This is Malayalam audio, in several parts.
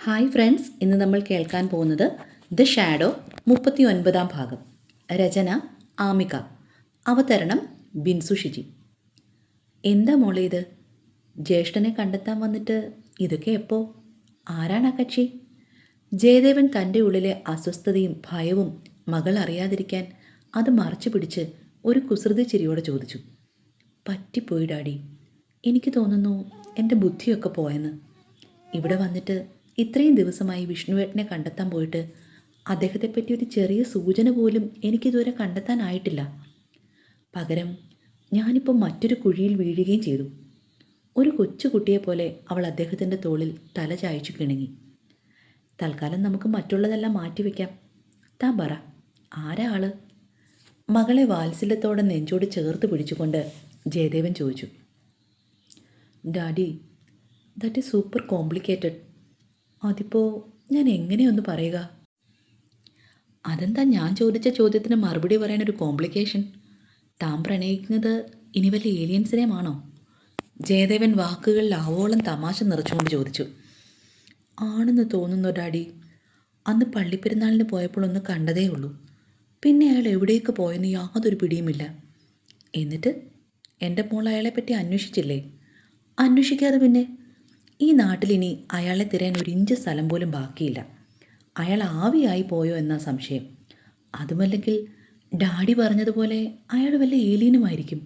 ഹായ് ഫ്രണ്ട്സ്, ഇന്ന് നമ്മൾ കേൾക്കാൻ പോകുന്നത് ദ ഷാഡോ 39-ാം ഭാഗം. രചന ആമിക. അവതരണം ബിൻസു ഷിജി. എന്താ മോളെ ഇത്? ജ്യേഷ്ഠനെ കണ്ടെത്താൻ വന്നിട്ട് ഇതൊക്കെ എപ്പോ? ആരാണ് ആ കക്ഷി? ജയദേവൻ തൻ്റെ ഉള്ളിലെ അസ്വസ്ഥതയും ഭയവും മകൾ അറിയാതിരിക്കാൻ അത് മറച്ചു പിടിച്ച് ഒരു കുസൃതി ചിരിയോടെ ചോദിച്ചു. പറ്റിപ്പോയി ഡാഡി. എനിക്ക് തോന്നുന്നു എൻ്റെ ബുദ്ധിയൊക്കെ പോയെന്ന്. ഇവിടെ വന്നിട്ട് ഇത്രയും ദിവസമായി വിഷ്ണുവേട്ടനെ കണ്ടെത്താൻ പോയിട്ട് അദ്ദേഹത്തെപ്പറ്റി ഒരു ചെറിയ സൂചന പോലും എനിക്കിതുവരെ കണ്ടെത്താനായിട്ടില്ല. പകരം ഞാനിപ്പോൾ മറ്റൊരു കുഴിയിൽ വീഴുകയും ചെയ്തു. ഒരു കൊച്ചുകുട്ടിയെപ്പോലെ അവൾ അദ്ദേഹത്തിൻ്റെ തോളിൽ തല ചായച്ചു കിണങ്ങി. തൽക്കാലം നമുക്ക് മറ്റുള്ളതെല്ലാം മാറ്റിവെക്കാം. താൻ പറ, ആരാ ആള്? മകളെ വാത്സല്യത്തോടെ നെഞ്ചോട് ചേർത്ത് പിടിച്ചുകൊണ്ട് ജയദേവൻ ചോദിച്ചു. Daddy, that is super complicated. അതിപ്പോൾ ഞാൻ എങ്ങനെയൊന്ന് പറയുക? അതെന്താ ഞാൻ ചോദിച്ച ചോദ്യത്തിന് മറുപടി പറയാനൊരു കോംപ്ലിക്കേഷൻ? താൻ പ്രണയിക്കുന്നത് ഇനി വല്ല ഏലിയൻസിനെയുമാണോ? ജയദേവൻ വാക്കുകളിൽ ആവോളം തമാശ നിറച്ചുകൊണ്ട് ചോദിച്ചു. ആണെന്ന് തോന്നുന്നു ഡാഡി. അന്ന് പള്ളിപ്പെരുന്നാളിന് പോയപ്പോൾ ഒന്ന് കണ്ടതേ ഉള്ളൂ. പിന്നെ അയാൾ എവിടേക്ക് പോയെന്ന് യാതൊരു പിടിയുമില്ല. എന്നിട്ട് എൻ്റെ മോൾ അയാളെപ്പറ്റി അന്വേഷിച്ചില്ലേ? അന്വേഷിക്കാതെ പിന്നെ? ഈ നാട്ടിലിനി അയാളെ തിരയാൻ ഒരു ഇഞ്ച് സ്ഥലം പോലും ബാക്കിയില്ല. അയാൾ ആവിയായി പോയോ എന്നാ സംശയം. അതുമല്ലെങ്കിൽ ഡാഡി പറഞ്ഞതുപോലെ അയാൾ വല്ല ഏലിയനുമായിരിക്കും.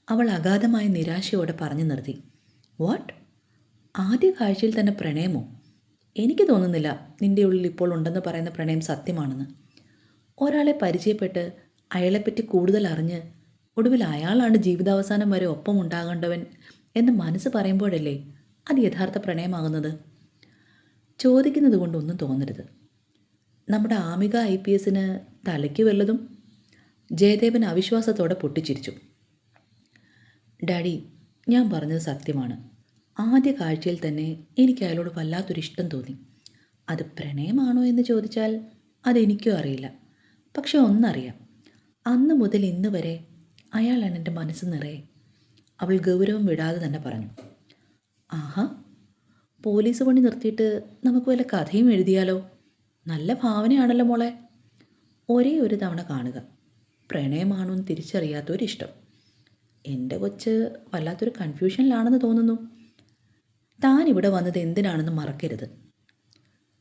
അവൾ അഗാധമായ നിരാശയോടെ പറഞ്ഞു നിർത്തി. വാട്ട്? ആദ്യ കാഴ്ചയിൽ തന്നെ പ്രണയമോ? എനിക്ക് തോന്നുന്നില്ല നിൻ്റെ ഉള്ളിൽ ഇപ്പോൾ ഉണ്ടെന്ന് പറയുന്ന പ്രണയം സത്യമാണെന്ന്. ഒരാളെ പരിചയപ്പെട്ട് അയാളെപ്പറ്റി കൂടുതൽ അറിഞ്ഞ് ഒടുവിൽ അയാളാണ് ജീവിതാവസാനം വരെ ഒപ്പം ഉണ്ടാകേണ്ടവൻ എന്ന് മനസ്സ് പറയുമ്പോഴല്ലേ അത് യഥാർത്ഥ പ്രണയമാകുന്നത്? ചോദിക്കുന്നത് കൊണ്ടൊന്നും തോന്നരുത്. നമ്മുടെ ആമിക IPS തലയ്ക്ക് വല്ലതും? ജയദേവൻ അവിശ്വാസത്തോടെ പൊട്ടിച്ചിരിച്ചു. ഡാഡി, ഞാൻ പറഞ്ഞത് സത്യമാണ്. ആദ്യ കാഴ്ചയിൽ തന്നെ എനിക്ക് അയാളോട് വല്ലാത്തൊരിഷ്ടം തോന്നി. അത് പ്രണയമാണോ എന്ന് ചോദിച്ചാൽ അതെനിക്കും അറിയില്ല. പക്ഷെ ഒന്നറിയാം, അന്ന് മുതൽ ഇന്ന് വരെ അയാളാണ് എൻ്റെ മനസ്സ് നിറയെ. അവൾ ഗൗരവം വിടാതെ തന്നെ പറഞ്ഞു. ആഹാ, പോലീസ് പണി നിർത്തിയിട്ട് നമുക്ക് വല്ല കഥയും എഴുതിയാലോ? നല്ല ഭാവനയാണല്ലോ മോളെ. ഒരേ ഒരു തവണ കാണുക, പ്രണയമാണോ എന്ന് തിരിച്ചറിയാത്തൊരിഷ്ടം. എൻ്റെ കൊച്ച് വല്ലാത്തൊരു കൺഫ്യൂഷനിലാണെന്ന് തോന്നുന്നു. താൻ ഇവിടെ വന്നത് എന്തിനാണെന്ന് മറക്കരുത്.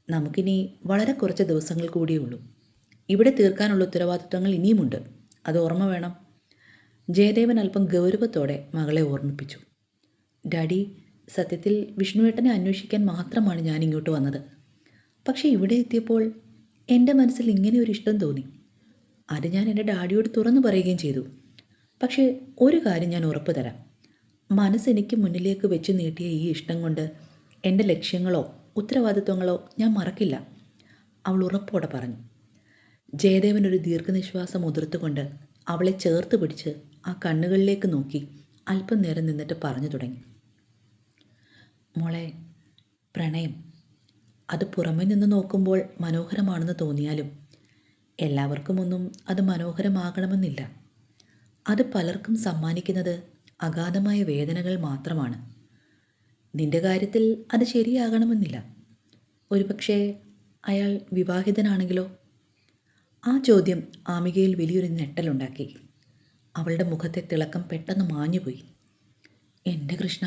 നമുക്കിനി വളരെ കുറച്ച് ദിവസങ്ങൾ കൂടിയേ ഉള്ളൂ. ഇവിടെ തീർക്കാനുള്ള ഉത്തരവാദിത്വങ്ങൾ ഇനിയുമുണ്ട്. അത് ഓർമ്മ വേണം. ജയദേവൻ അല്പം ഗൗരവത്തോടെ മകളെ ഓർമ്മിപ്പിച്ചു. ഡാഡി, സത്യത്തിൽ വിഷ്ണുവേട്ടനെ അന്വേഷിക്കാൻ മാത്രമാണ് ഞാൻ ഇങ്ങോട്ട് വന്നത്. പക്ഷേ ഇവിടെ എത്തിയപ്പോൾ എൻ്റെ മനസ്സിൽ ഇങ്ങനെ ഒരു ഇഷ്ടം തോന്നി. അത് ഞാൻ എൻ്റെ ഡാഡിയോട് തുറന്നു പറയുകയും ചെയ്തു. പക്ഷേ ഒരു കാര്യം ഞാൻ ഉറപ്പ് തരാം, മനസ്സെനിക്ക് മുന്നിലേക്ക് വെച്ച് നീട്ടിയ ഈ ഇഷ്ടം കൊണ്ട് എൻ്റെ ലക്ഷ്യങ്ങളോ ഉത്തരവാദിത്വങ്ങളോ ഞാൻ മറക്കില്ല, അവൾ ഉറപ്പോടെ പറഞ്ഞു. ജയദേവൻ ഒരു ദീർഘനിശ്വാസം ഉതിർത്തുകൊണ്ട് അവളെ ചേർത്ത് പിടിച്ച് ആ കണ്ണുകളിലേക്ക് നോക്കി അല്പം നേരം നിന്നിട്ട് പറഞ്ഞു തുടങ്ങി. മോളെ, പ്രണയം അത് പുറമെ നിന്ന് നോക്കുമ്പോൾ മനോഹരമാണെന്ന് തോന്നിയാലും എല്ലാവർക്കും ഒന്നും അത് മനോഹരമാകണമെന്നില്ല. അത് പലർക്കും സമ്മാനിക്കുന്നത് അഗാധമായ വേദനകൾ മാത്രമാണ്. നിന്റെ കാര്യത്തിൽ അത് ശരിയാകണമെന്നില്ല. ഒരുപക്ഷെ അയാൾ വിവാഹിതനാണെങ്കിലോ? ആ ചോദ്യം ആമികയിൽ വലിയൊരു ഞെട്ടലുണ്ടാക്കി. അവളുടെ മുഖത്തെ തിളക്കം പെട്ടെന്ന് മാഞ്ഞുപോയി. എൻ്റെ കൃഷ്ണ,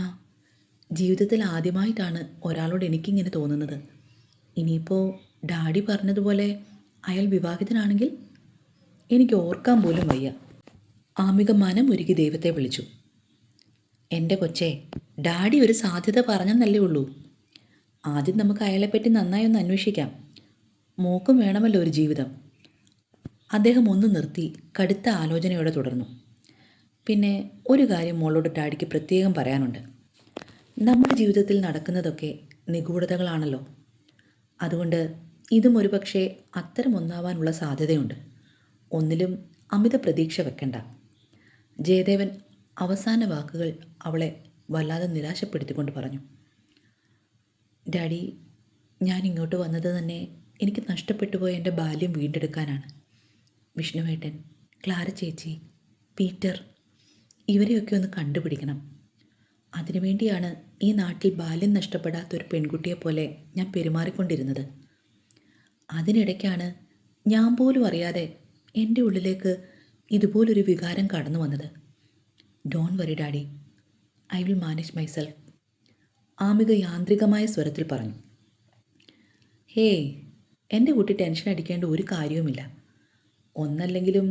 ജീവിതത്തിൽ ആദ്യമായിട്ടാണ് ഒരാളോട് എനിക്കിങ്ങനെ തോന്നുന്നത്. ഇനിയിപ്പോൾ ഡാഡി പറഞ്ഞതുപോലെ അയാൾ വിവാഹിതനാണെങ്കിൽ എനിക്ക് ഓർക്കാൻ പോലും വയ്യ. ആമിക മനമൊരുക്കി ദൈവത്തെ വിളിച്ചു. എൻ്റെ കൊച്ചേ, ഡാഡി ഒരു സാധ്യത പറഞ്ഞെന്നല്ലേ ഉള്ളൂ. ആദ്യം നമുക്ക് അയാളെപ്പറ്റി നന്നായി ഒന്ന് അന്വേഷിക്കാം. മോക്കും വേണമല്ലോ ഒരു ജീവിതം. അദ്ദേഹം ഒന്ന് നിർത്തി കടുത്ത ആലോചനയോടെ തുടർന്നു. പിന്നെ ഒരു കാര്യം മോളോട് ഡാഡിക്ക് പ്രത്യേകം പറയാനുണ്ട്. നമ്മുടെ ജീവിതത്തിൽ നടക്കുന്നതൊക്കെ നിഗൂഢതകളാണല്ലോ. അതുകൊണ്ട് ഇതും ഒരുപക്ഷെ അത്തരമൊന്നാവാനുള്ള സാധ്യതയുണ്ട്. ഒന്നിലും അമിത പ്രതീക്ഷ വെക്കണ്ട. ജയദേവൻ അവസാന വാക്കുകൾ അവളെ വല്ലാതെ നിരാശപ്പെടുത്തിക്കൊണ്ട് പറഞ്ഞു. ഡാഡി, ഞാൻ ഇങ്ങോട്ട് വന്നത് തന്നെ എനിക്ക് നഷ്ടപ്പെട്ടു പോയ എൻ്റെ ബാല്യം വീണ്ടെടുക്കാനാണ്. വിഷ്ണുവേട്ടൻ, ക്ലാര ചേച്ചി, പീറ്റർ, ഇവരെയൊക്കെ ഒന്ന് കണ്ടുപിടിക്കണം. അതിനുവേണ്ടിയാണ് ഈ നാട്ടിൽ ബാല്യം നഷ്ടപ്പെടാത്തൊരു പെൺകുട്ടിയെപ്പോലെ ഞാൻ പെരുമാറിക്കൊണ്ടിരുന്നത്. അതിനിടയ്ക്കാണ് ഞാൻ പോലും അറിയാതെ എൻ്റെ ഉള്ളിലേക്ക് ഇതുപോലൊരു വികാരം കടന്നു വന്നത്. Don't worry daddy, I will manage myself, Amika യാന്ത്രികമായ സ്വരത്തിൽ പറഞ്ഞു. ഹേയ്, എൻ്റെ കുട്ടി ടെൻഷൻ അടിക്കേണ്ട ഒരു കാര്യവുമില്ല. ഒന്നല്ലെങ്കിലും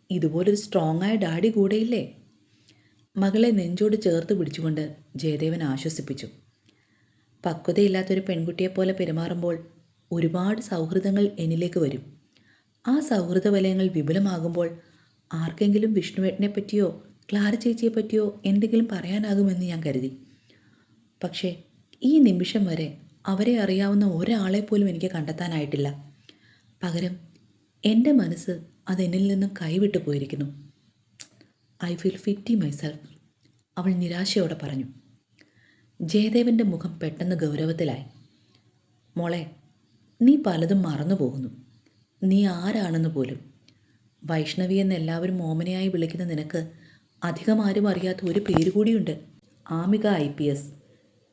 ഇതുപോലൊരു സ്ട്രോങ് ആയ ഡാഡി കൂടെയില്ലേ? മകളെ നെഞ്ചോട് ചേർത്ത് പിടിച്ചുകൊണ്ട് ജയദേവൻ ആശ്വസിപ്പിച്ചു. പക്വതയില്ലാത്തൊരു പെൺകുട്ടിയെപ്പോലെ പെരുമാറുമ്പോൾ ഒരുപാട് സൗഹൃദങ്ങൾ എന്നിലേക്ക് വരും. ആ സൗഹൃദ വലയങ്ങൾ വിപുലമാകുമ്പോൾ ആർക്കെങ്കിലും വിഷ്ണുവേട്ടനെ പറ്റിയോ ക്ലാര ചേച്ചിയെ പറ്റിയോ എന്തെങ്കിലും പറയാനാകുമെന്ന് ഞാൻ കരുതി. പക്ഷേ ഈ നിമിഷം വരെ അവരെ അറിയാവുന്ന ഒരാളെ പോലും എനിക്ക് കണ്ടെത്താനായിട്ടില്ല. പകരം എൻ്റെ മനസ്സ് അതെന്നിൽ നിന്നും കൈവിട്ടു പോയിരിക്കുന്നു. ഐ ഫീൽ ഫിറ്റി മൈസെൽഫ്, അവൾ നിരാശയോടെ പറഞ്ഞു. ജയദേവൻ്റെ മുഖം പെട്ടെന്ന് ഗൗരവത്തിലായി. മോളെ, നീ പലതും മറന്നു പോകുന്നു. നീ ആരാണെന്ന് പോലും. വൈഷ്ണവി എന്ന് എല്ലാവരും ഓമനയായി വിളിക്കുന്ന നിനക്ക് അധികം ആരും അറിയാത്ത ഒരു പേര് കൂടിയുണ്ട്. ആമിക IPS,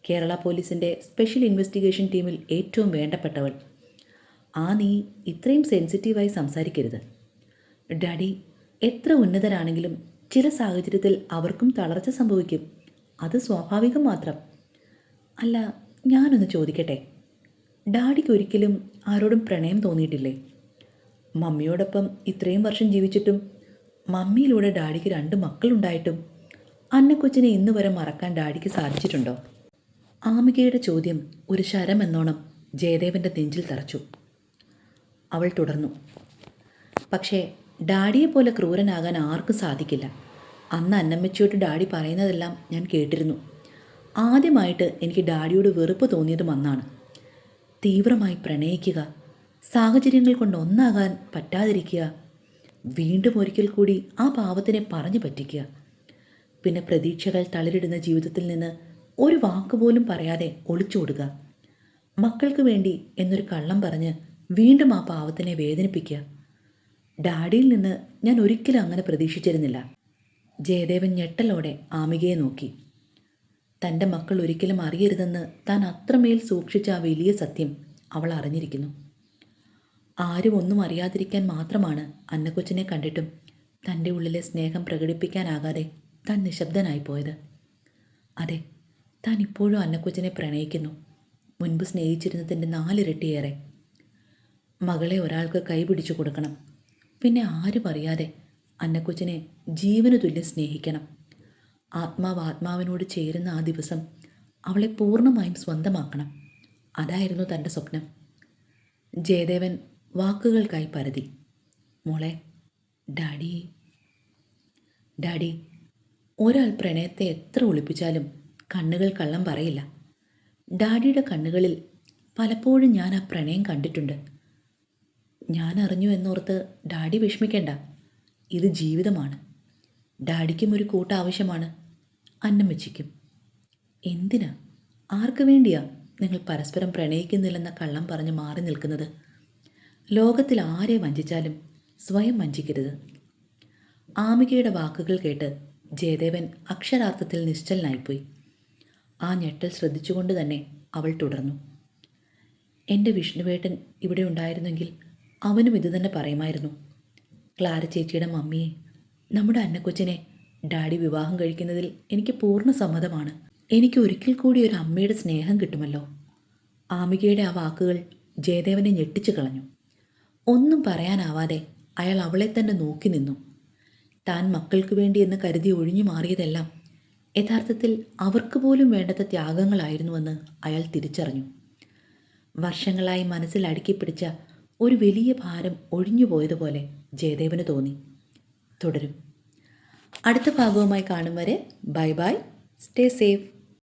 കേരള പോലീസിൻ്റെ സ്പെഷ്യൽ ഇൻവെസ്റ്റിഗേഷൻ ടീമിൽ ഏറ്റവും വേണ്ടപ്പെട്ടവൾ. നീ ഇത്രയും സെൻസിറ്റീവായി സംസാരിക്കരുത്. ഡാഡി, എത്ര ഉന്നതരാണെങ്കിലും ചില സാഹചര്യത്തിൽ അവർക്കും തളർച്ച സംഭവിക്കും. അത് സ്വാഭാവികം മാത്രം. അല്ല, ഞാനൊന്ന് ചോദിക്കട്ടെ, ഡാഡിക്ക് ഒരിക്കലും ആരോടും പ്രണയം തോന്നിയിട്ടില്ലേ? മമ്മിയോടൊപ്പം ഇത്രയും വർഷം ജീവിച്ചിട്ടും മമ്മിയിലൂടെ ഡാഡിക്ക് 2 മക്കളുണ്ടായിട്ടും അന്നക്കൊച്ചിനെ ഇന്ന് വരെ മറക്കാൻ ഡാഡിക്ക് സാധിച്ചിട്ടുണ്ടോ? ആമികയുടെ ചോദ്യം ഒരു ശരമെന്നോണം ജയദേവൻ്റെ നെഞ്ചിൽ തറച്ചു. അവൾ തുടർന്നു. പക്ഷേ ഡാഡിയെപ്പോലെ ക്രൂരനാകാൻ ആർക്കും സാധിക്കില്ല. അന്ന് അന്നമ്മച്ചിയോട് ഡാഡി പറയുന്നതെല്ലാം ഞാൻ കേട്ടിരുന്നു. ആദ്യമായിട്ട് എനിക്ക് ഡാഡിയോട് വെറുപ്പ് തോന്നിയതും അന്നാണ്. തീവ്രമായി പ്രണയിക്കുക, സാഹചര്യങ്ങൾ കൊണ്ട് ഒന്നാകാൻ പറ്റാതിരിക്കുക, വീണ്ടും ഒരിക്കൽ കൂടി ആ പാവത്തിനെ പറഞ്ഞു പറ്റിക്കുക, പിന്നെ പ്രതീക്ഷകൾ തളിരിടുന്ന ജീവിതത്തിൽ നിന്ന് ഒരു വാക്കുപോലും പറയാതെ ഒളിച്ചോടുക, മക്കൾക്ക് വേണ്ടി എന്നൊരു കള്ളം പറഞ്ഞ് വീണ്ടും ആ പാവത്തിനെ വേദനിപ്പിക്കുക. ഡാഡിയിൽ നിന്ന് ഞാൻ ഒരിക്കലും അങ്ങനെ പ്രതീക്ഷിച്ചിരുന്നില്ല. ജയദേവൻ ഞെട്ടലോടെ ആമികയെ നോക്കി. തൻ്റെ മക്കൾ ഒരിക്കലും അറിയരുതെന്ന് താൻ അത്രമേൽ സൂക്ഷിച്ച ആ വലിയ സത്യം അവൾ അറിഞ്ഞിരിക്കുന്നു. ആരും ഒന്നും അറിയാതിരിക്കാൻ മാത്രമാണ് അന്നക്കൊച്ചിനെ കണ്ടിട്ടും തൻ്റെ ഉള്ളിലെ സ്നേഹം പ്രകടിപ്പിക്കാനാകാതെ താൻ നിശബ്ദനായി പോയത്. അതെ, താൻ ഇപ്പോഴും അന്നക്കൊച്ചിനെ പ്രണയിക്കുന്നു, മുൻപ് സ്നേഹിച്ചിരുന്നതിൻ്റെ 4 ഇരട്ടിയേറെ. മകളെ ഒരാൾക്ക് കൈപിടിച്ചു കൊടുക്കണം, പിന്നെ ആരും അറിയാതെ അന്നക്കൊച്ചിനെ ജീവന് തുല്യം സ്നേഹിക്കണം. ആത്മാവ് ആത്മാവിനോട് ചേരുന്ന ആ ദിവസം അവളെ പൂർണ്ണമായും സ്വന്തമാക്കണം. അതായിരുന്നു തൻ്റെ സ്വപ്നം. ജയദേവൻ വാക്കുകൾക്കായി പരതി. മോളെ, ഡാഡി, ഒരാൾ പ്രണയത്തെ എത്ര ഒളിപ്പിച്ചാലും കണ്ണുകൾ കള്ളം പറയില്ല. ഡാഡിയുടെ കണ്ണുകളിൽ പലപ്പോഴും ഞാൻ ആ പ്രണയം കണ്ടിട്ടുണ്ട്. ഞാൻ അറിഞ്ഞു എന്നോർത്ത് ഡാഡി വിഷമിക്കേണ്ട. ഇത് ജീവിതമാണ്. ഡാഡിക്കും ഒരു കൂട്ട് ആവശ്യമാണ്, അന്നമ്മച്ചിക്കും. എന്തിനാ, ആർക്ക് വേണ്ടിയാ നിങ്ങൾ പരസ്പരം പ്രണയിക്കുന്നില്ലെന്ന കള്ളം പറഞ്ഞ് മാറി നിൽക്കുന്നത്? ലോകത്തിൽ ആരെ വഞ്ചിച്ചാലും സ്വയം വഞ്ചിക്കരുത്. ആമികയുടെ വാക്കുകൾ കേട്ട് ജയദേവൻ അക്ഷരാർത്ഥത്തിൽ നിശ്ചലനായിപ്പോയി. ആ ഞെട്ടൽ ശ്രദ്ധിച്ചുകൊണ്ട് തന്നെ അവൾ തുടർന്നു. എൻ്റെ വിഷ്ണുവേട്ടൻ ഇവിടെ ഉണ്ടായിരുന്നെങ്കിൽ അവനും ഇതുതന്നെ പറയുമായിരുന്നു. ക്ലാര ചേച്ചിയുടെ മമ്മിയെ, നമ്മുടെ അന്നക്കൊച്ചിനെ ഡാഡി വിവാഹം കഴിക്കുന്നതിൽ എനിക്ക് പൂർണ്ണ സമ്മതമാണ്. എനിക്ക് ഒരിക്കൽ കൂടി ഒരു അമ്മയുടെ സ്നേഹം കിട്ടുമല്ലോ. ആമികയുടെ ആ വാക്കുകൾ ജയദേവനെ ഞെട്ടിച്ചു കളഞ്ഞു. ഒന്നും പറയാനാവാതെ അയാൾ അവളെ തന്നെ നോക്കി നിന്നു. താൻ മക്കൾക്ക് വേണ്ടി എന്ന് കരുതി ഒഴിഞ്ഞു മാറിയതെല്ലാം യഥാർത്ഥത്തിൽ അവർക്ക് പോലും വേണ്ടാത്ത ത്യാഗങ്ങളായിരുന്നുവെന്ന് അയാൾ തിരിച്ചറിഞ്ഞു. വർഷങ്ങളായി മനസ്സിൽ അടുക്കിപ്പിടിച്ച ഒരു വലിയ ഭാരം ഒഴിഞ്ഞുപോയതുപോലെ ജയദേവന് തോന്നി. തുടരും. അടുത്ത ഭാഗവുമായി കാണും വരെ ബൈ ബൈ, സ്റ്റേ സേഫ്.